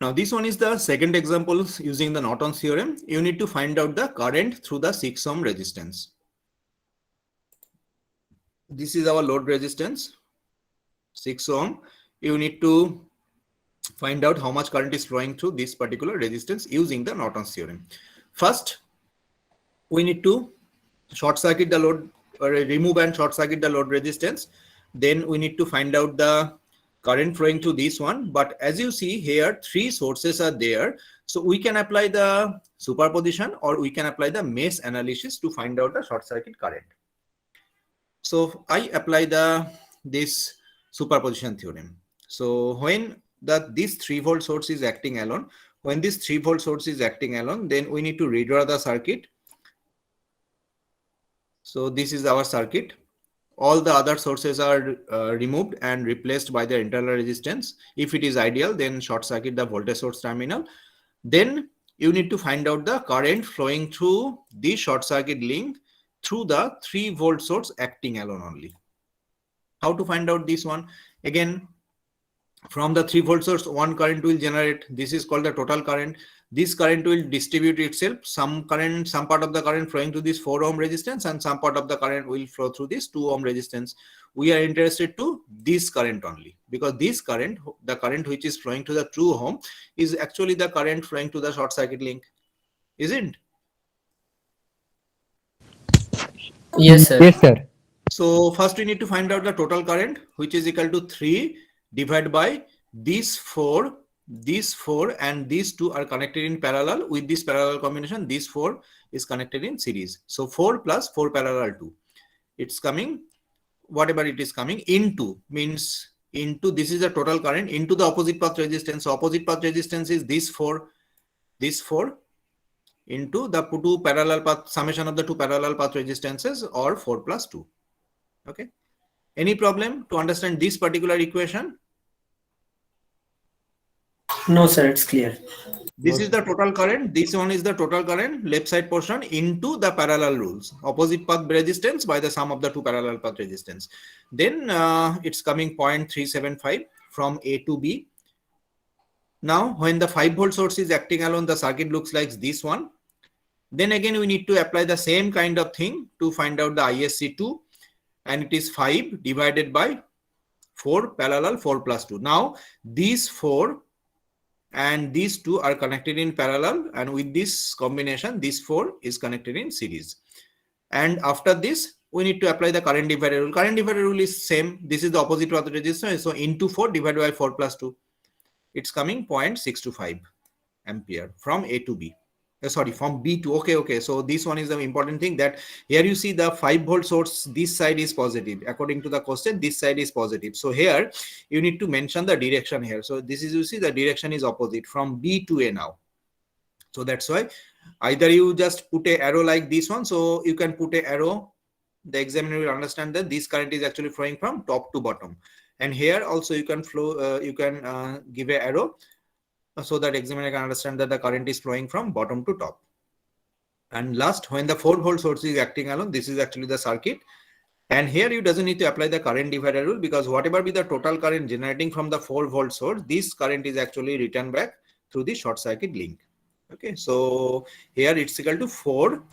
Now this one is the second example using the Norton's theorem. You need to find out the current through the 6 ohm resistance. This is our load resistance, 6 ohm. You need to find out how much current is flowing through this particular resistance using the Norton's theorem. First, we need to short circuit the load, or remove and short circuit the load resistance. Then we need to find out the current flowing through this one. But as you see here, 3 sources are there. So we can apply the superposition or we can apply the mesh analysis to find out the short circuit current. So I apply this superposition theorem. So when this 3 volt source is acting alone, then we need to redraw the circuit. So this is our circuit. All the other sources are removed and replaced by their internal resistance. If it is ideal, then short circuit the voltage source terminal. Then you need to find out the current flowing through the short circuit link through the 3 volt source acting alone only. How to find out this one? Again, from the 3 volt source, one current will generate. This is called the total current. This current will distribute itself. Some part of the current flowing to this 4 ohm resistance and some part of the current will flow through this 2 ohm resistance. We are interested to this current only, because this current, the current which is flowing to the 2 ohm, is actually the current flowing to the short circuit link, isn't? Yes, sir. Yes, sir. So first we need to find out the total current, which is equal to 3 divided by these 4, and these 2 are connected in parallel. With this parallel combination, this 4 is connected in series. So 4 plus 4 parallel 2. It's coming, whatever it is coming, into, means into, this is the total current, into the opposite path resistance. So opposite path resistance is this 4 into the 2 parallel path, summation of the 2 parallel path resistances, or 4 plus 2. Okay. Any problem to understand this particular equation? No, sir, it's clear. This is the total current. This one is the total current, left side portion, into the parallel rules. Opposite path resistance by the sum of the 2 parallel path resistance. Then it's coming 0.375 from A to B. Now, when the 5 volt source is acting alone, the circuit looks like this one. Then again, we need to apply the same kind of thing to find out the ISC2. And it is 5 divided by 4 parallel 4 plus 2. Now, these 4 and these 2 are connected in parallel, and with this combination, this 4 is connected in series. And after this, we need to apply the current divider rule. Current divider rule is same. This is the opposite path resistance. So into 4 divided by 4 plus 2. It's coming 0.625 ampere from A to B. Sorry, from B to, okay. So this one is the important thing, that here you see the 5 volt source, this side is positive. According to the question, this side is positive. So here you need to mention the direction here. So this is, you see, the direction is opposite from B to A now. So that's why either you just put a arrow like this one. So you can put a arrow. The examiner will understand that this current is actually flowing from top to bottom. And here also you can give a arrow, so that examiner can understand that the current is flowing from bottom to top. And last, when the 4 volt source is acting alone, this is actually the circuit. And here you doesn't need to apply the current divider rule, because whatever be the total current generating from the 4 volt source, this current is actually returned back through the short circuit link. Okay, so here it's equal to 4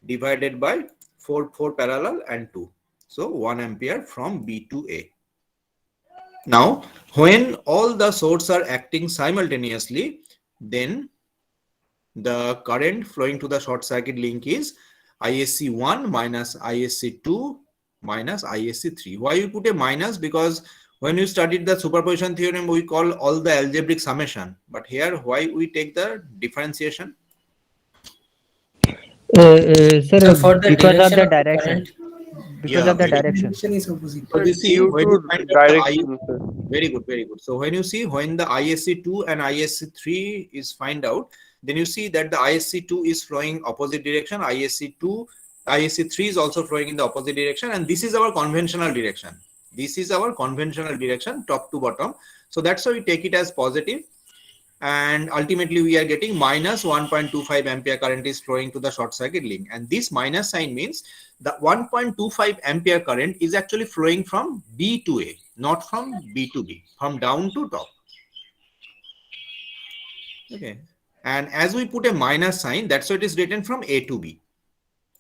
divided by 4 parallel and 2. So 1 ampere from B to A. Now, when all the sources are acting simultaneously, then the current flowing to the short circuit link is ISC1 minus ISC2 minus ISC3. Why you put a minus? Because when you studied the superposition theorem, we call all the algebraic summation. But here, why we take the differentiation? Sir, So for the because of the direction direction. current, Because Yeah, of the very good. direction. is opposite. So you see, Due when you to find out the direction, sir. very good. So when you see, when the ISC2 and ISC3 is find out, then you see that the ISC2 is flowing opposite direction, ISC3 is also flowing in the opposite direction, and this is our conventional direction. This is our conventional direction, top to bottom. So that's why we take it as positive. And ultimately we are getting minus 1.25 ampere current is flowing to the short circuit link. And this minus sign means the 1.25 ampere current is actually flowing from B to A, not from B to B, from down to top. Okay. And as we put a minus sign, that's why it is written from A to B.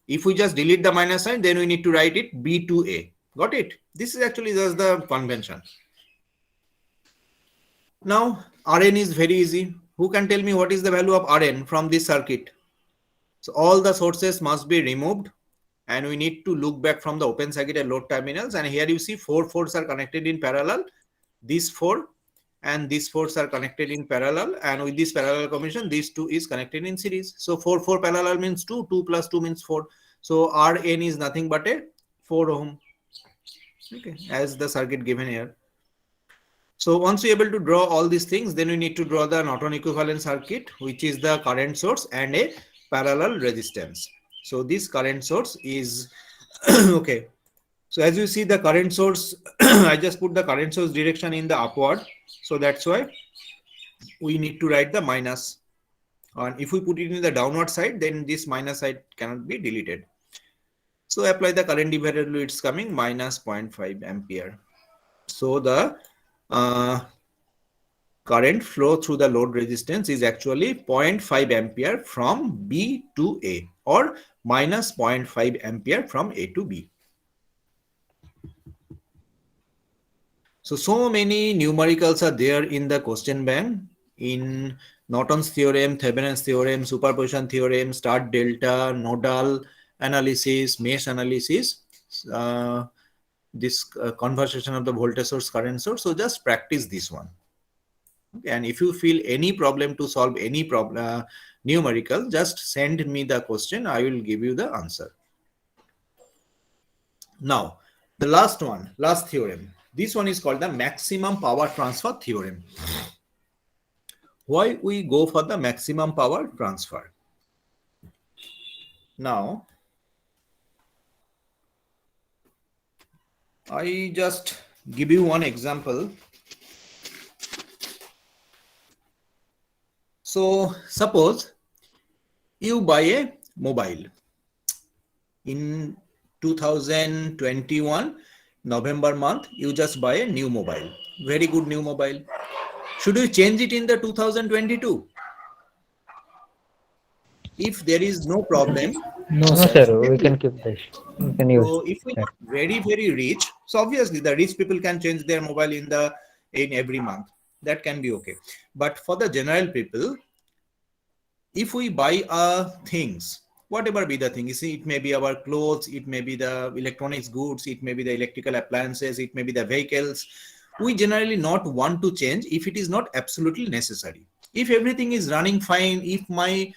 If we just delete the minus sign, then we need to write it B to A. Got it? This is actually just the convention. Now, Rn is very easy. Who can tell me what is the value of Rn from this circuit? So all the sources must be removed and we need to look back from the open circuit and load terminals. And here you see 4 4s are connected in parallel. These 4 and these 4s are connected in parallel. And with this parallel combination, these 2 is connected in series. So 4 4 parallel means 2, 2 plus 2 means 4. So Rn is nothing but a 4 ohm. Okay, as the circuit given here. So once we're able to draw all these things, then we need to draw the Norton equivalent circuit, which is the current source and a parallel resistance. So this current source is okay. So as you see the current source, I just put the current source direction in the upward. So that's why we need to write the minus. And if we put it in the downward side, then this minus side cannot be deleted. So apply the current divider rule, it's coming minus 0.5 ampere. So the current flow through the load resistance is actually 0.5 ampere from B to A or minus 0.5 ampere from A to B. So many numericals are there in the question bank in Norton's theorem, Thevenin's theorem, superposition theorem, start delta, nodal analysis, mesh analysis, this conversion of the voltage source, current source. So just practice this one. Okay, and if you feel any problem to solve any problem numerical, just send me the question. I will give you the answer. Now, the last one, last theorem. This one is called the maximum power transfer theorem. Why we go for the maximum power transfer? Now, I just give you one example. So suppose you buy a mobile in 2021 November month, you just buy a new mobile, very good new mobile. Should we change it in the 2022? If there is no problem, No, No, sir. sir, we can keep this. We can use. so if we are very rich, so obviously the rich people can change their mobile in every month. That can be okay. But for the general people, if we buy things, whatever be the thing, you see, it may be our clothes, it may be the electronics goods, it may be the electrical appliances, it may be the vehicles. We generally not want to change if it is not absolutely necessary. If everything is running fine, if my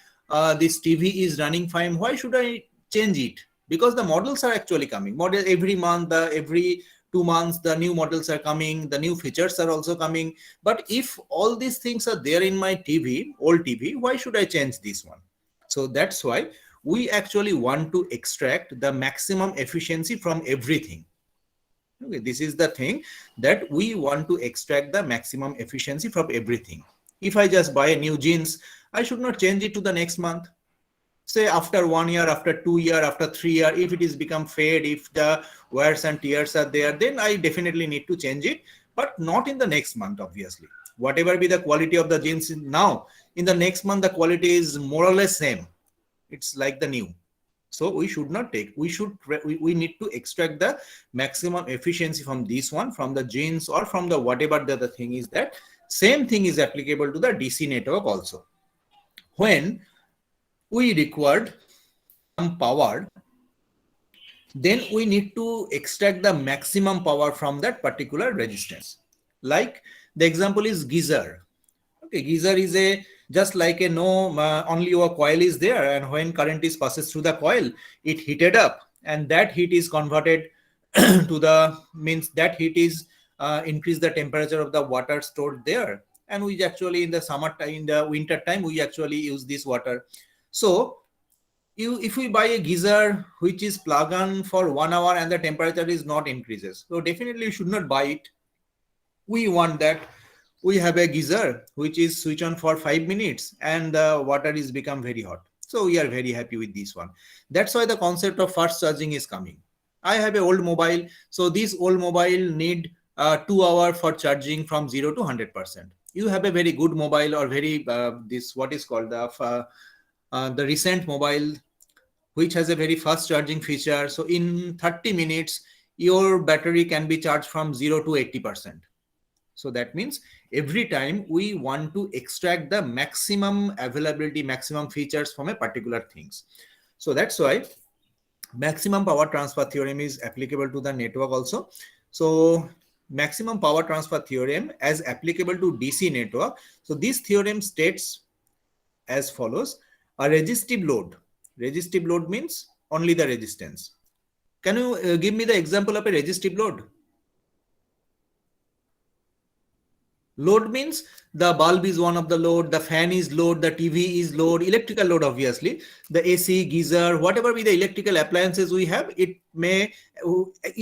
this TV is running fine, why should I change it? Because the models are actually coming. Model every month, every 2 months, the new models are coming, the new features are also coming. But if all these things are there in my TV, old TV, why should I change this one? So that's why we actually want to extract the maximum efficiency from everything. Okay, this is the thing that we want to extract the maximum efficiency from everything. If I just buy a new jeans, I should not change it to the next month. Say after 1 year, after 2 years, after 3 years, if it is become fade, if the wears and tears are there, then I definitely need to change it, but not in the next month, obviously. Whatever be the quality of the jeans now, in the next month, the quality is more or less same. It's like the new. So we should not take, we need to extract the maximum efficiency from this one, from the jeans or from the whatever the other thing is. That same thing is applicable to the DC network also. When we required some power, then we need to extract the maximum power from that particular resistance. Like the example is geyser. Okay, geyser is a just like a only your coil is there, and when current is passes through the coil, it heated up, and that heat is converted to the means that heat is increase the temperature of the water stored there. And we actually in the summer time, in the winter time, we actually use this water. So if we buy a geyser which is plug on for 1 hour and the temperature is not increases, so definitely you should not buy it. We want that we have a geyser which is switch on for 5 minutes and the water is become very hot. So we are very happy with this one. That's why the concept of fast charging is coming. I have an old mobile, so this old mobile need 2 hours for charging from 0 to 100%. you have a very good mobile or very this what is called the recent mobile which has a very fast charging feature. So in 30 minutes, your battery can be charged from 0 to 80%. So that means every time we want to extract the maximum availability, maximum features from a particular things. So that's why maximum power transfer theorem is applicable to the network also. So maximum power transfer theorem as applicable to DC network. So this theorem states as follows: a resistive load means only the resistance. Can you give me the example of a resistive load? Load means the bulb is one of the load, the fan is load, the TV is load, electrical load obviously, the AC, geyser, whatever be the electrical appliances we have, it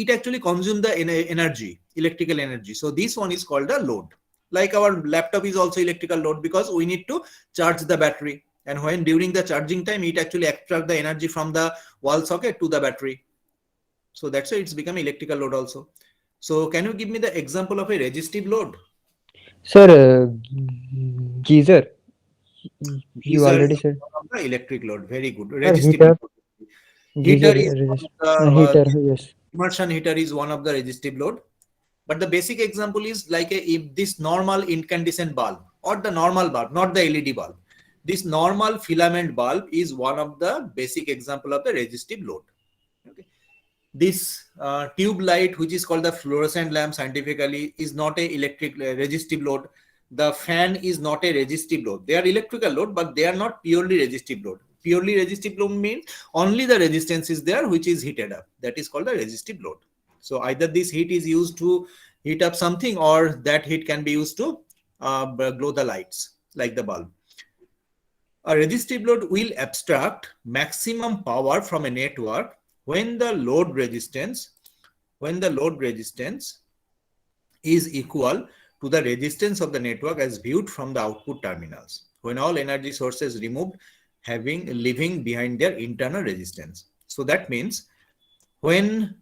actually consume the energy, electrical energy. So this one is called a load. Like our laptop is also electrical load because we need to charge the battery. And when during the charging time, it actually extract the energy from the wall socket to the battery. So that's why it's become electrical load also. So can you give me the example of a resistive load? Sir, geyser. You Geyser already is said. one of the electric load. Very good. Sir, Resistive heater. load. Geyser Heater is one resist. of Heater. the Yes. immersion heater is one of the resistive load. But the basic example is like if this normal incandescent bulb or the normal bulb, not the LED bulb. This normal filament bulb is one of the basic example of the resistive load. Okay. This tube light, which is called the fluorescent lamp scientifically, is not a electric resistive load. The fan is not a resistive load. They are electrical load, but they are not purely resistive load. Purely resistive load means only the resistance is there, which is heated up. That is called a resistive load. So either this heat is used to heat up something, or that heat can be used to glow the lights like the bulb. A resistive load will abstract maximum power from a network when the load resistance is equal to the resistance of the network as viewed from the output terminals, when all energy sources removed leaving behind their internal resistance. So that means when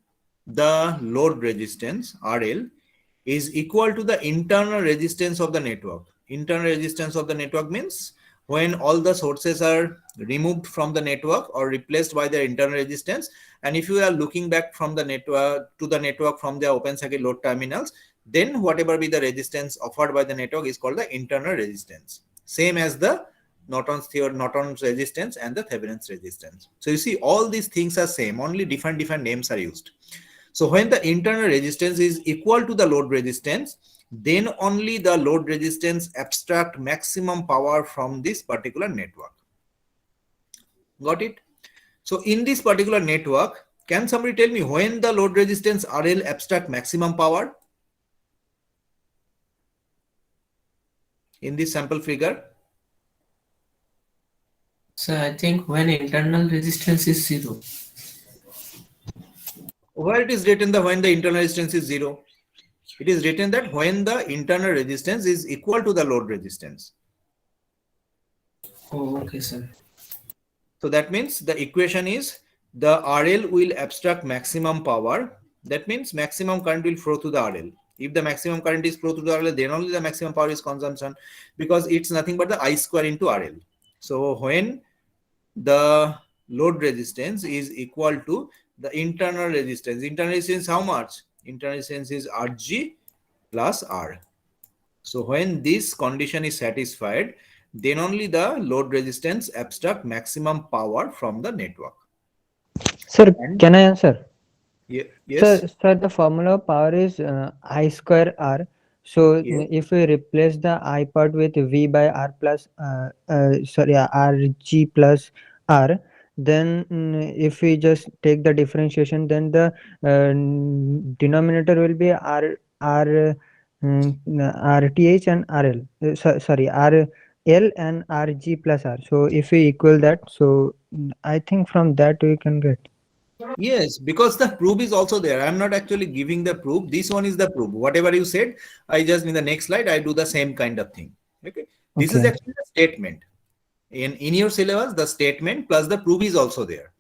the load resistance RL is equal to the internal resistance of the network. Internal resistance of the network means when all the sources are removed from the network or replaced by their internal resistance. And if you are looking back from the network to the network from the open circuit load terminals, then whatever be the resistance offered by the network is called the internal resistance. Same as the Norton's resistance and the Thevenin's resistance. So you see, all these things are same, only different names are used. So when the internal resistance is equal to the load resistance, then only the load resistance abstract maximum power from this particular network. Got it? So in this particular network, can somebody tell me when the load resistance RL abstract maximum power? In this sample figure? So I think when internal resistance is 0. Where it is written that when the internal resistance is 0? It is written that when the internal resistance is equal to the load resistance. Oh, okay, sir. So that means the equation is the RL will abstract maximum power. That means maximum current will flow through the RL. If the maximum current is flow through the RL, then only the maximum power is consumption, because it's nothing but the I square into RL. So when the load resistance is equal to the internal resistance how much? Internal resistance is Rg plus R. So when this condition is satisfied, then only the load resistance abstract maximum power from the network. Sir, can I answer? Yes. Sir, the formula of power is I square R. So Yes. if we replace the I part with V by R plus Rg plus R, then if we just take the differentiation, then the denominator will be RTH and RL. Sorry, RL and Rg plus R. So if we equal that, so I think from that we can get. Yes, because the proof is also there. I'm not actually giving the proof. This one is the proof. Whatever you said, I just in the next slide, I do the same kind of thing. Okay. This is actually a statement. In your syllabus, the statement plus the proof is also there.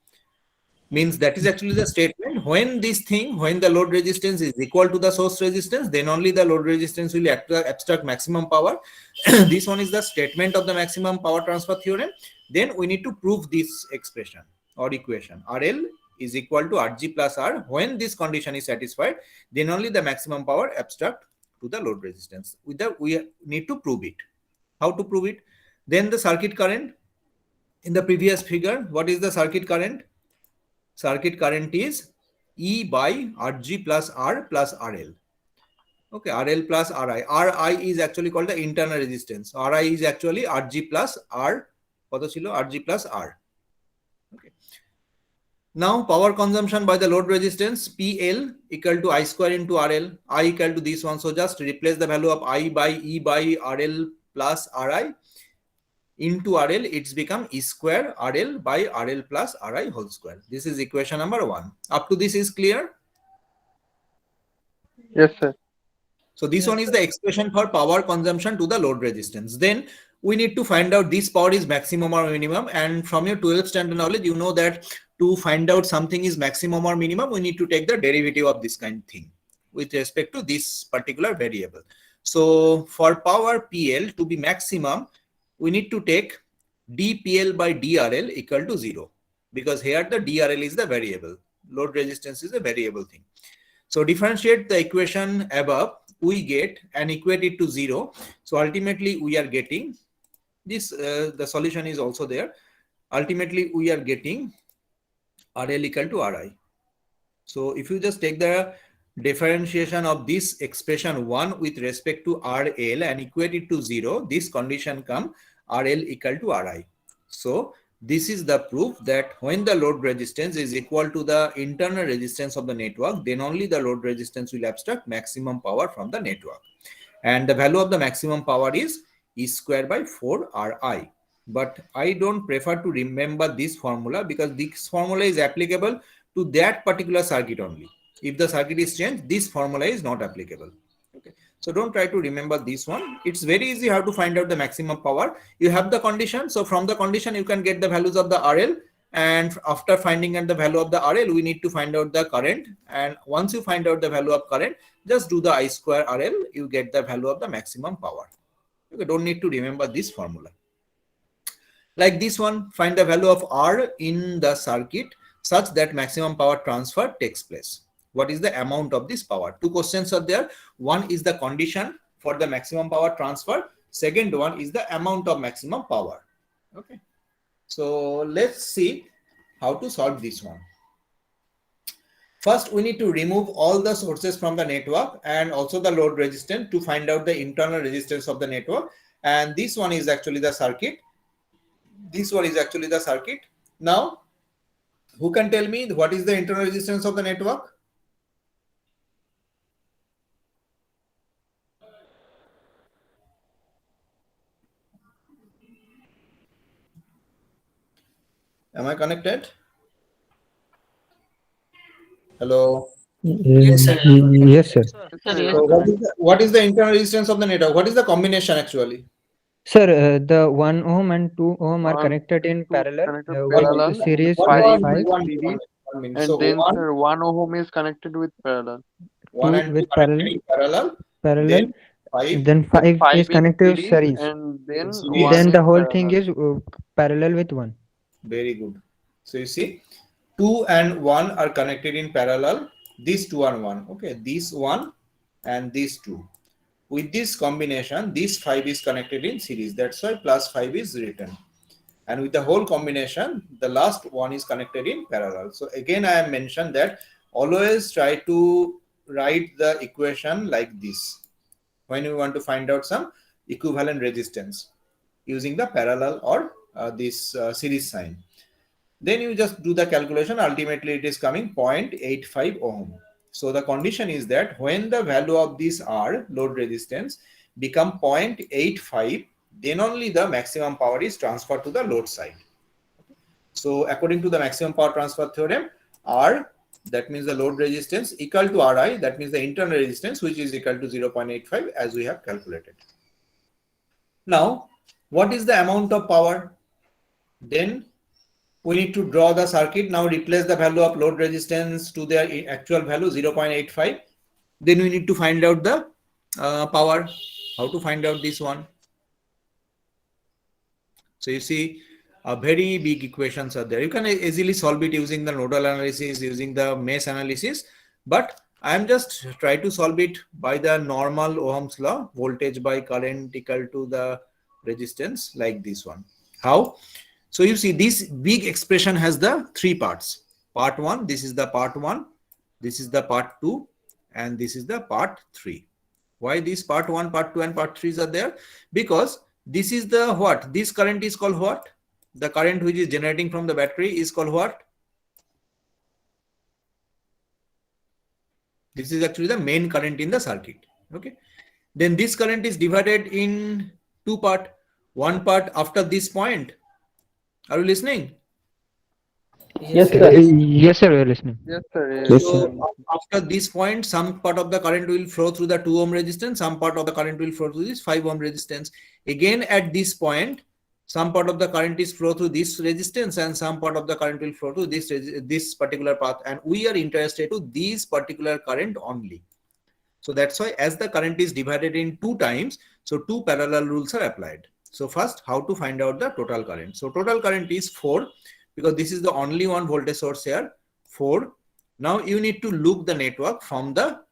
Means that is actually the statement. When the load resistance is equal to the source resistance, then only the load resistance will abstract maximum power. This one is the statement of the maximum power transfer theorem. Then we need to prove this expression or equation. RL is equal to Rg plus R. When this condition is satisfied, then only the maximum power abstract to the load resistance. With that, we need to prove it. How to prove it? Then the circuit current. In the previous figure, what is the circuit current? Circuit current is E by Rg plus R plus RL. Okay, RL plus Ri. Ri is actually called the internal resistance. Ri is actually Rg plus R. Rg plus R. Okay. Now power consumption by the load resistance PL equal to I square into RL. I equal to this one. So just replace the value of I by E by RL plus Ri into RL, it's become E square RL by RL plus Ri whole square. This is equation number 1. Up to this is clear? Yes, sir. So this one is the expression for power consumption to the load resistance. Then we need to find out this power is maximum or minimum. And from your 12th standard knowledge, you know that to find out something is maximum or minimum, we need to take the derivative of this kind of thing with respect to this particular variable. So for power PL to be maximum, we need to take dPL by dRL equal to 0, because here the dRL is the variable. Load resistance is a variable thing. So differentiate the equation above, we get and equate it to 0. So ultimately we are getting this, the solution is also there. Ultimately we are getting RL equal to Ri. So if you just take the differentiation of this expression 1 with respect to RL and equate it to 0, this condition come RL equal to Ri. So this is the proof that when the load resistance is equal to the internal resistance of the network, then only the load resistance will abstract maximum power from the network. And the value of the maximum power is E square by 4 Ri. But I don't prefer to remember this formula, because this formula is applicable to that particular circuit only. If the circuit is changed, this formula is not applicable. Okay. So don't try to remember this one. It's very easy how to find out the maximum power. You have the condition. So from the condition, you can get the values of the RL. And after finding out the value of the RL, we need to find out the current. And once you find out the value of current, just do the I square RL. You get the value of the maximum power. Okay. Don't need to remember this formula. Like this one, find the value of R in the circuit such that maximum power transfer takes place. What is the amount of this power? Two questions are there. One is the condition for the maximum power transfer. Second one is the amount of maximum power. Okay. So let's see how to solve this one. First, we need to remove all the sources from the network and also the load resistance to find out the internal resistance of the network. And this one is actually the circuit. This one is actually the circuit. Now, who can tell me what is the internal resistance of the network? Am I connected? Hello. Yes, sir. Yes, sir. So what is the internal resistance of the network? What is the combination actually? Sir, the 1 ohm and 2 ohm are connected in parallel. Connected With parallel. series Five 5 with series. And So then one, sir, 1 ohm is connected with parallel. 1 2 and 2 with connected parallel. Then 5. Then 5 5 is connected with series, series. and then Series. 1 Then is the whole parallel. thing is parallel with 1. Very good. So you see, 2 and 1 are connected in parallel. These 2 and 1. Okay, this 1 and these 2. With this combination, this 5 is connected in series. That's why plus 5 is written. And with the whole combination, the last one is connected in parallel. So again, I have mentioned that always try to write the equation like this when you want to find out some equivalent resistance using the parallel or this series sign. Then you just do the calculation. Ultimately, it is coming 0.85 ohm. So the condition is that when the value of this R, load resistance, become 0.85, then only the maximum power is transferred to the load side. So according to the maximum power transfer theorem, R, that means the load resistance, equal to Ri, that means the internal resistance, which is equal to 0.85 as we have calculated. Now, what is the amount of power? Then we need to draw the circuit. Now replace the value of load resistance to their actual value 0.85. Then we need to find out the power. How to find out this one? So you see, a very big equations are there. You can easily solve it using the nodal analysis, using the mesh analysis, but I am just try to solve it by the normal Ohm's law, voltage by current equal to the resistance, like this one. How? So you see, this big expression has the three parts. Part 1, this is the part 1, this is the part 2, and this is the part 3. Why this part 1, part 2, and part 3s are there? Because this is the what? This current is called what? The current which is generating from the battery is called what? This is actually the main current in the circuit. Okay. Then this current is divided in two parts. One part after this point. Are you listening? Yes, sir. Yes, sir, we are listening. Yes, sir. Yes, So sir. after this point, some part of the current will flow through the 2 ohm resistance, some part of the current will flow through this 5 ohm resistance. Again, at this point, some part of the current is flow through this resistance and some part of the current will flow through this particular path. And we are interested to this particular current only. So that's why as the current is divided in 2 times, so 2 parallel rules are applied. So first, how to find out the total current? So total current is 4, because this is the only one voltage source here, 4. Now you need to look the network from the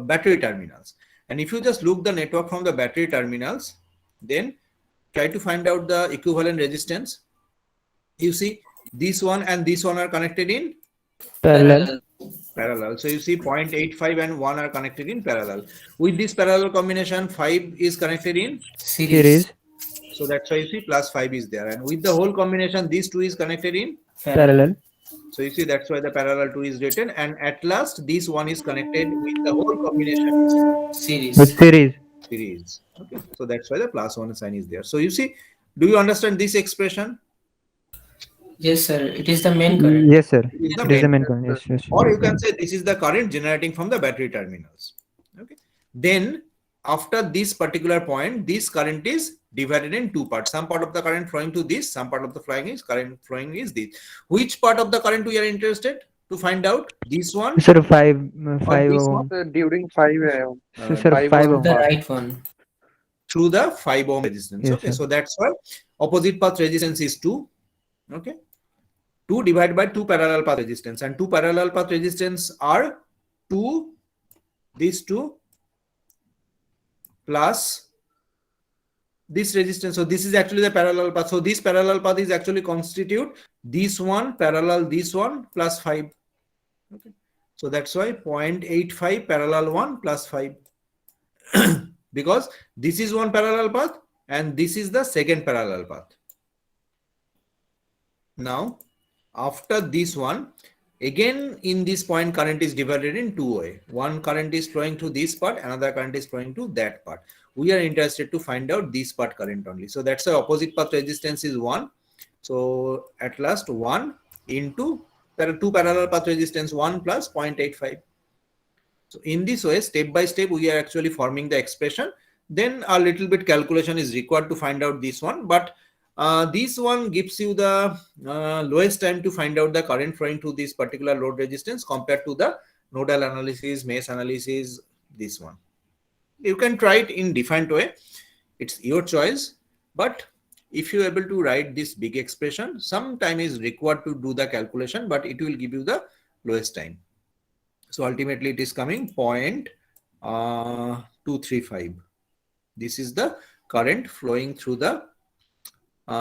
battery terminals. And if you just look the network from the battery terminals, then try to find out the equivalent resistance. You see, this one and this one are connected in Parallel. parallel. So you see 0.85 and 1 are connected in parallel. With this parallel combination, 5 is connected in. Series. So that's why you see plus 5 is there. And with the whole combination, these 2 is connected in. Parallel. So you see, that's why the parallel 2 is written. And at last, this one is connected with the whole combination Series. With series. series. Okay. So that's why the plus 1 sign is there. So you see, do you understand this expression? Yes, sir. It is the main current. Yes, sir. It is the It is the main main current. Yes, yes. Or you can say this is the current generating from the battery terminals. Okay. Then after this particular point, this current is divided in 2 parts. Some part of the current flowing to this, some part of the current flowing is this. Which part of the current we are interested to find out? This one. Sir, 5 this ohm. Sir, during 5 a.m. So, sir, 5 ohm. The right one. Through the 5 ohm resistance. Yes, Okay. sir. So that's why opposite path resistance is 2. Okay. 2 divided by 2 parallel path resistance, and 2 parallel path resistance are 2, these 2 plus this resistance. So this is actually the parallel path. So this parallel path is actually constitute this one parallel this one plus 5. Okay. So that's why 0.85 parallel 1 plus 5. Because this is one parallel path and this is the second parallel path. Now after this one, again in this point current is divided in 2 ways. One current is flowing to this part, another current is flowing to that part. We are interested to find out this part current only. So that's why opposite path resistance is 1. So at last 1 into 2 parallel path resistance 1 plus 0.85. So in this way, step by step, we are actually forming the expression. Then a little bit calculation is required to find out this one. But this one gives you the lowest time to find out the current flowing to this particular load resistance compared to the nodal analysis, mesh analysis, this one. You can try it in different way. It's your choice. But if you're able to write this big expression, some time is required to do the calculation, but it will give you the lowest time. So ultimately it is coming 0.235. This is the current flowing through the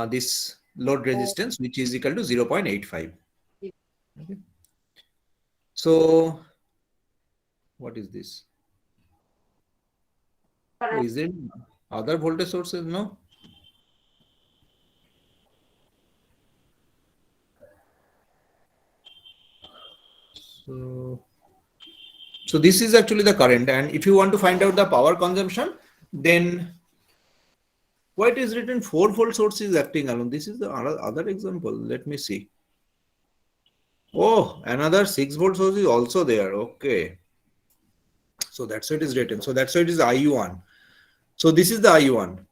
this load resistance, which is equal to 0.85. Okay. So what is this? Oh, is it other voltage sources? No. So this is actually the current, and if you want to find out the power consumption, then why it is written 4 volt source is acting alone. This is the other example. Let me see. Oh, another 6 volt source is also there. Okay. So that's why it is written. So that's why it is IU1. So this is the IU1.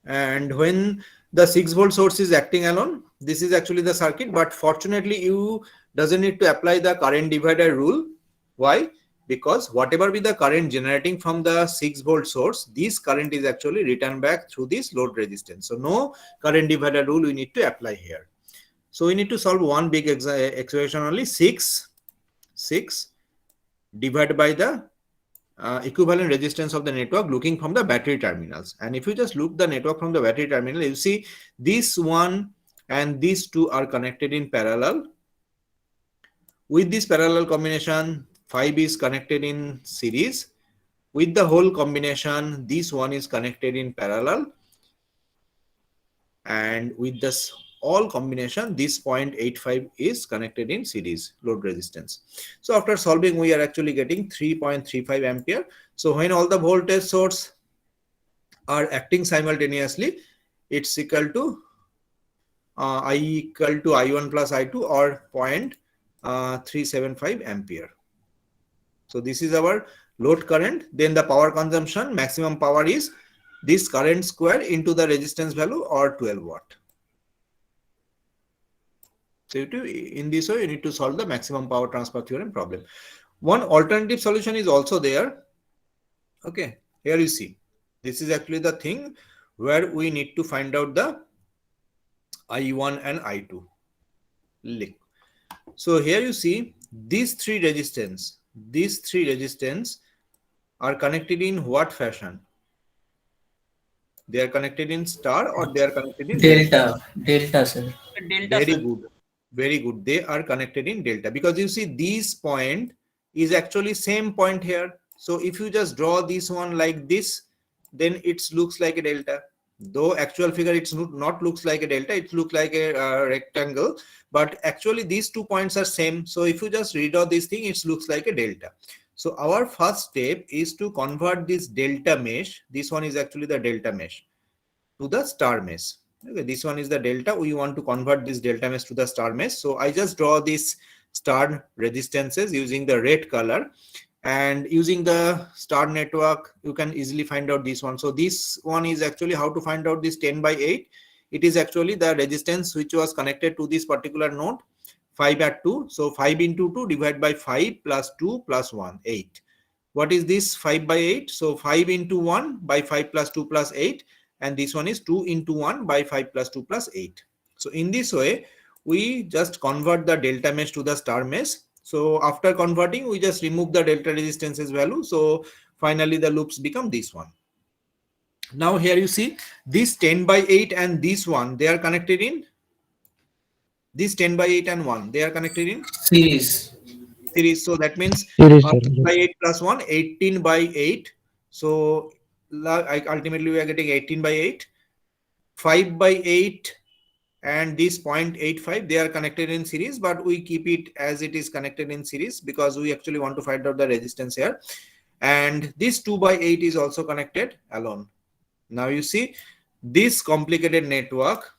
And when The 6-volt source is acting alone. This is actually the circuit, but fortunately you doesn't need to apply the current divider rule. Why? Because whatever be the current generating from the 6-volt source, this current is actually returned back through this load resistance. So no current divider rule we need to apply here. So we need to solve one big expression only, 6 divided by the equivalent resistance of the network looking from the battery terminals. And if you just look the network from the battery terminal, you see this one and these two are connected in parallel. With this parallel combination, 5 is connected in series. With the whole combination, this one is connected in parallel. And with this all combination, this 0.85 is connected in series load resistance. So after solving, we are actually getting 3.35 ampere. So when all the voltage source are acting simultaneously, it's equal to I equal to I1 plus I2 or 0.375 ampere. So this is our load current. Then the power consumption, maximum power is this current square into the resistance value or 12 watt. So in this way, you need to solve the maximum power transfer theorem problem. One alternative solution is also there. Okay, here you see, this is actually the thing where we need to find out the I1 and I2. So here you see these three resistance are connected in what fashion? They are connected in star or they are connected in Delta, sir. Very good. They are connected in delta, because you see this point is actually same point here. So if you just draw this one like this, then it looks like a delta. Though actual figure it's not looks like a delta, it looks like a rectangle, but actually these 2 points are same. So if you just redraw this thing, it looks like a delta. So our first step is to convert this delta mesh. This one is actually the delta mesh to the star mesh. Okay, this one is the delta. We want to convert this delta mesh to the star mesh. So I just draw this star resistances using the red color, and using the star network, you can easily find out this one. So this one is actually how to find out this 10 by 8. It is actually the resistance which was connected to this particular node, 5 at 2. So 5 into 2 divided by 5 plus 2 plus 1, 8. What is this 5 by 8? So 5 into 1 by 5 plus 2 plus 8. And this one is 2 into 1 by 5 plus 2 plus 8. So in this way, we just convert the delta mesh to the star mesh. So after converting, we just remove the delta resistances value. So finally, the loops become this one. Now here you see this 10 by 8 and this one, they are connected in this 10 by 8 and 1. They are connected in Series. So that means Series, 10 by 8 plus 1, 18 by 8. So ultimately we are getting 18 by 8, 5 by 8 and this 0.85, they are connected in series, but we keep it as it is connected in series because we actually want to find out the resistance here. And this 2 by 8 is also connected alone. Now you see this complicated network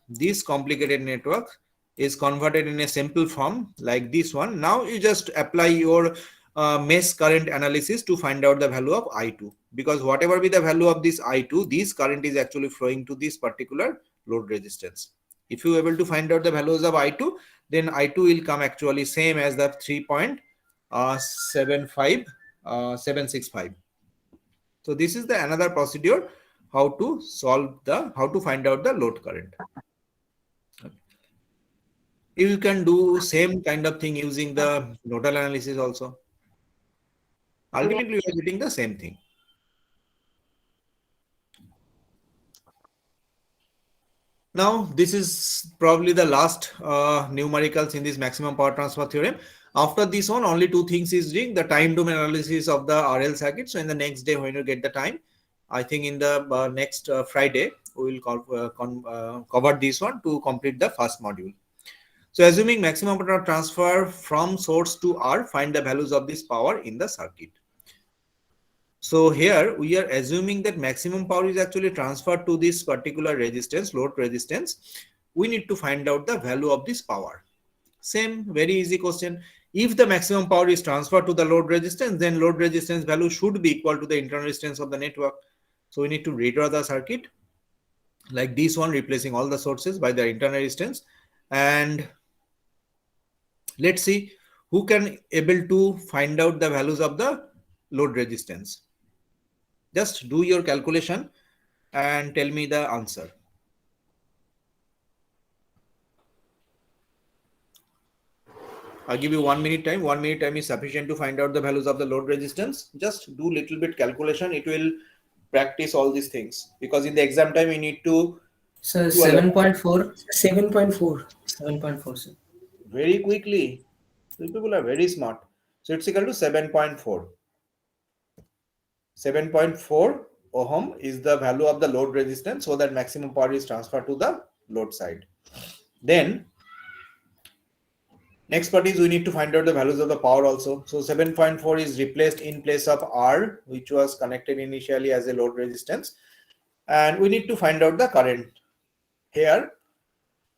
is converted in a simple form like this one. Now you just apply your mesh current analysis to find out the value of I2, because whatever be the value of this I2, this current is actually flowing to this particular load resistance. If you are able to find out the values of I2, then I2 will come actually same as the 3.765. So this is the another procedure how to find out the load current. You can do same kind of thing using the nodal analysis also. Ultimately, we are getting the same thing. Now, this is probably the last numericals in this maximum power transfer theorem. After this one, only two things is doing the time domain analysis of the RL circuit. So in the next day, when you get the time, I think in the next Friday, we will cover this one to complete the first module. So assuming maximum power transfer from source to R, find the values of this power in the circuit. So here we are assuming that maximum power is actually transferred to this particular resistance, load resistance. We need to find out the value of this power. Same, very easy question. If the maximum power is transferred to the load resistance, then load resistance value should be equal to the internal resistance of the network. So we need to redraw the circuit. like this one, replacing all the sources by their internal resistance. And let's see who can able to find out the values of the load resistance. Just do your calculation and tell me the answer. I'll give you 1 minute time. 1 minute time is sufficient to find out the values of the load resistance. Just do little bit calculation. It will practice all these things, because in the exam time we need to So Do a lot. 7.4, 7.4, sir. very quickly. You people are very smart. So it's equal to 7.4. 7.4 ohm is the value of the load resistance, so that maximum power is transferred to the load side. Then next part is we need to find out the values of the power also. So 7.4 is replaced in place of R, which was connected initially as a load resistance. And we need to find out the current. Here,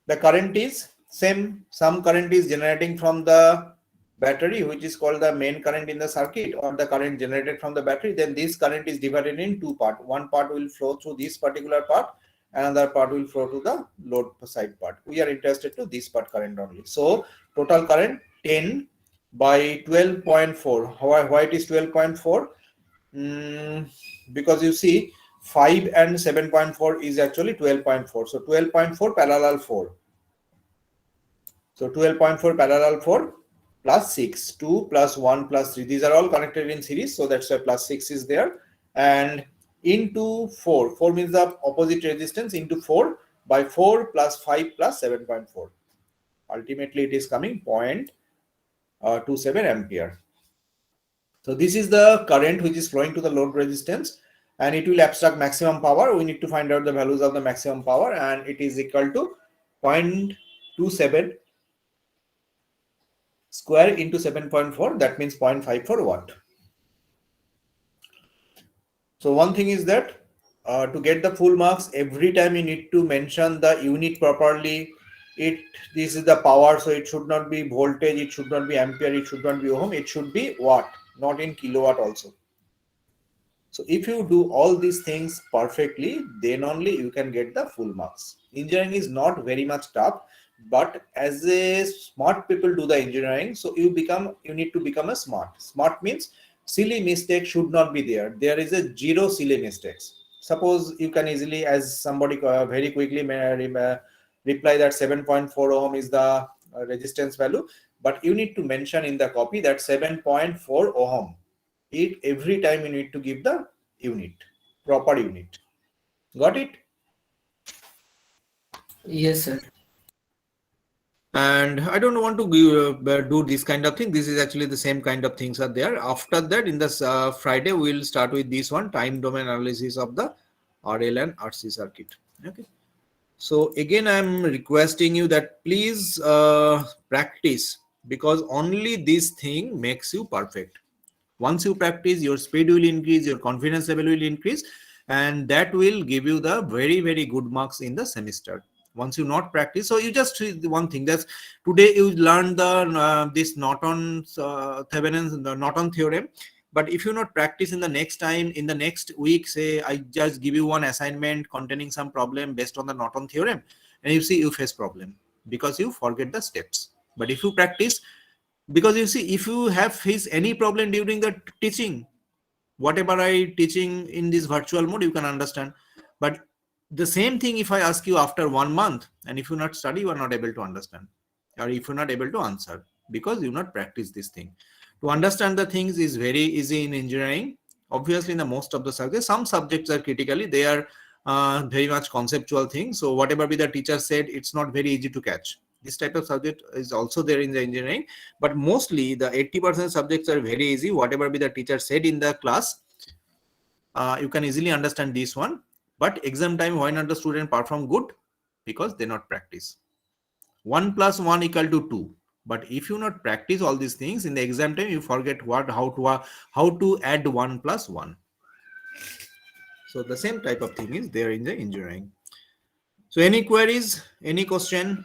the current is same. Some current is generating from the battery, which is called the main current in the circuit, or the current generated from the battery. Then this current is divided in two parts. One part will flow through this particular part, another part will flow to the load side part. We are interested to this part current only. So total current 10 by 12.4. Why it is 12.4? Because you see 5 and 7.4 is actually 12.4. So 12.4 parallel 4. So 12.4 parallel 4 plus 6, 2 plus 1 plus 3. These are all connected in series. So that's why plus 6 is there. And into 4. 4 means the opposite resistance, into 4 by 4 plus 5 plus 7.4. Ultimately, it is coming 0.27 ampere. So this is the current which is flowing to the load resistance, and it will abstract maximum power. We need to find out the values of the maximum power, and it is equal to 0.27 square into 7.4. That means 0.54 watt. So one thing is that to get the full marks, every time you need to mention the unit properly. This is the power, so it should not be voltage, it should not be ampere, it should not be ohm, it should be watt, not in kilowatt also. So if you do all these things perfectly, then only you can get the full marks. Engineering is not very much tough, but as a smart people do the engineering, so you need to become a smart. Smart means silly mistake should not be there. There is a zero silly mistakes. Suppose you can easily, as somebody very quickly reply that 7.4 ohm is the resistance value, but you need to mention in the copy that 7.4 ohm. Every time you need to give the unit, proper unit. Got it? Yes, sir. And I don't want to do this kind of thing. This is actually the same kind of things are there. After that, in this Friday, we'll start with this one, time domain analysis of the RL and RC circuit. Okay. So again, I'm requesting you that please practice, because only this thing makes you perfect. Once you practice, your speed will increase, your confidence level will increase, and that will give you the very, very good marks in the semester. Once you not practice, so you just one thing, that's today you learned the this Norton's Thevenin's Norton theorem. But if you not practice in the next time, in the next week, say I just give you one assignment containing some problem based on the Norton theorem, and you see you face problem because you forget the steps. But if you practice, because you see, if you have faced any problem during the teaching, whatever I teaching in this virtual mode, you can understand. But the same thing, if I ask you after 1 month, and if you not study, you are not able to understand, or if you're not able to answer, because you not practice this thing. To understand the things is very easy in engineering. Obviously, in the most of the subjects, some subjects are critically, they are very much conceptual things. So whatever be the teacher said, it's not very easy to catch. This type of subject is also there in the engineering, but mostly the 80% subjects are very easy. Whatever be the teacher said in the class, you can easily understand this one. But exam time, why not the student perform good? Because they not practice. 1 plus 1 equal to 2. But if you not practice all these things in the exam time, you forget how to add 1 plus 1. So the same type of thing is there in the engineering. So any queries, any question?